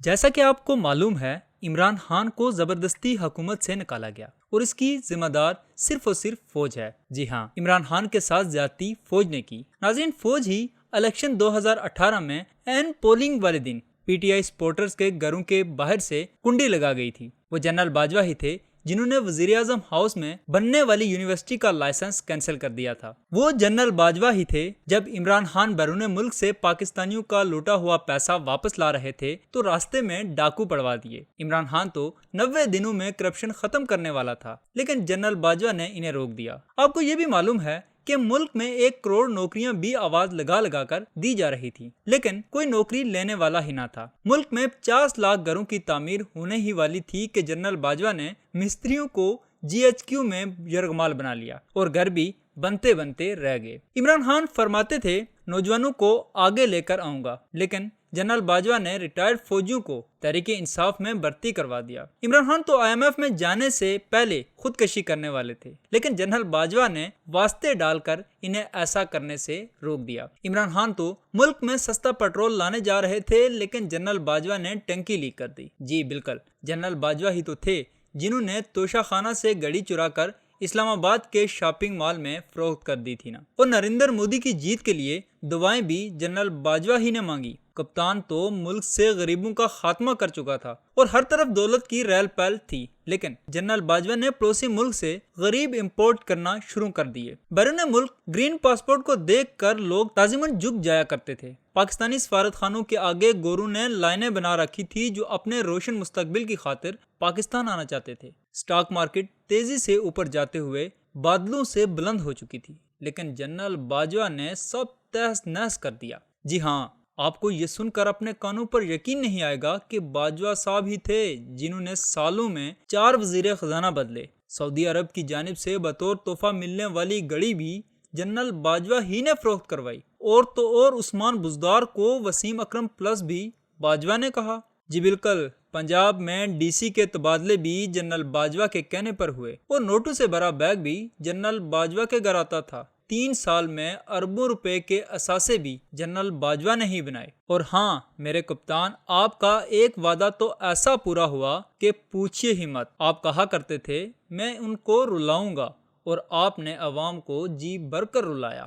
جیسا کہ آپ کو معلوم ہے، عمران خان کو زبردستی حکومت سے نکالا گیا اور اس کی ذمہ دار صرف اور صرف فوج ہے۔ جی ہاں، عمران خان کے ساتھ زیادتی فوج نے کی۔ ناظرین، فوج ہی الیکشن 2018 میں این پولنگ والے دن پی ٹی آئی سپورٹرز کے گھروں کے باہر سے کنڈی لگا گئی تھی۔ وہ جنرل باجوہ ہی تھے جنہوں نے وزیر اعظم ہاؤس میں بننے والی یونیورسٹی کا لائسنس کینسل کر دیا تھا۔ وہ جنرل باجوہ ہی تھے جب عمران خان بیرون ملک سے پاکستانیوں کا لوٹا ہوا پیسہ واپس لا رہے تھے تو راستے میں ڈاکو پڑوا دیے۔ عمران خان تو 90 دنوں میں کرپشن ختم کرنے والا تھا، لیکن جنرل باجوہ نے انہیں روک دیا۔ آپ کو یہ بھی معلوم ہے کہ ملک میں 1 کروڑ نوکریاں بھی آواز لگا لگا کر دی جا رہی تھی، لیکن کوئی نوکری لینے والا ہی نہ تھا۔ ملک میں 50 لاکھ گھروں کی تعمیر ہونے ہی والی تھی کہ جنرل باجوہ نے مستریوں کو GHQ میں یرغمال بنا لیا اور گھر بھی بنتے بنتے رہ گئے۔ عمران خان فرماتے تھے نوجوانوں کو آگے لے کر آؤں گا، لیکن جنرل باجوہ نے ریٹائرڈ فوجیوں کو تحریک انصاف میں بھرتی کروا دیا۔ عمران خان تو IMF میں جانے سے پہلے خودکشی کرنے والے تھے، لیکن جنرل باجوہ نے واسطے ڈال کر انہیں ایسا کرنے سے روک دیا۔ عمران خان تو ملک میں سستا پیٹرول لانے جا رہے تھے، لیکن جنرل باجوہ نے ٹنکی لیک کر دی۔ جی بالکل، جنرل باجوہ ہی تو تھے جنہوں نے توشہ خانہ سے گڑی چرا کر اسلام آباد کے شاپنگ مال میں فروخت کر دی تھی نا۔ اور نریندر مودی کی جیت کے لیے دعائیں بھی جنرل باجوہ ہی نے مانگی۔ کپتان تو ملک سے غریبوں کا خاتمہ کر چکا تھا اور ہر طرف دولت کی ریل پیل تھی، لیکن جنرل باجوہ نے پڑوسی ملک سے غریب امپورٹ کرنا شروع کر دیے۔ بیرون ملک گرین پاسپورٹ کو دیکھ کر لوگ تعظیماً جھک جایا کرتے تھے۔ پاکستانی سفارت خانوں کے آگے گوروں نے لائنیں بنا رکھی تھی جو اپنے روشن مستقبل کی خاطر پاکستان آنا چاہتے تھے۔ سٹاک مارکیٹ تیزی سے اوپر جاتے ہوئے بادلوں سے بلند ہو چکی تھی، لیکن جنرل باجوہ نے سب تہس نہس کر دیا۔ جی ہاں، آپ کو یہ سن کر اپنے کانوں پر یقین نہیں آئے گا کہ باجوہ صاحب ہی تھے جنہوں نے سالوں میں 4 وزیر خزانہ بدلے۔ سعودی عرب کی جانب سے بطور تحفہ ملنے والی گڑی بھی جنرل باجوہ ہی نے فروخت کروائی، اور تو اور عثمان بزدار کو وسیم اکرم پلس بھی باجوہ نے کہا۔ جی بالکل، پنجاب میں DC کے تبادلے بھی جنرل باجوہ کے کہنے پر ہوئے اور نوٹوں سے بھرا بیگ بھی جنرل باجوہ کے گھر آتا تھا۔ 3 سال میں اربوں روپے کے اثاثے بھی جنرل باجوہ نے ہی بنائے۔ اور ہاں میرے کپتان، آپ کا ایک وعدہ تو ایسا پورا ہوا کہ پوچھئے ہی مت۔ آپ کہا کرتے تھے میں ان کو رلاؤں گا، اور آپ نے عوام کو جی بھر کر رلایا۔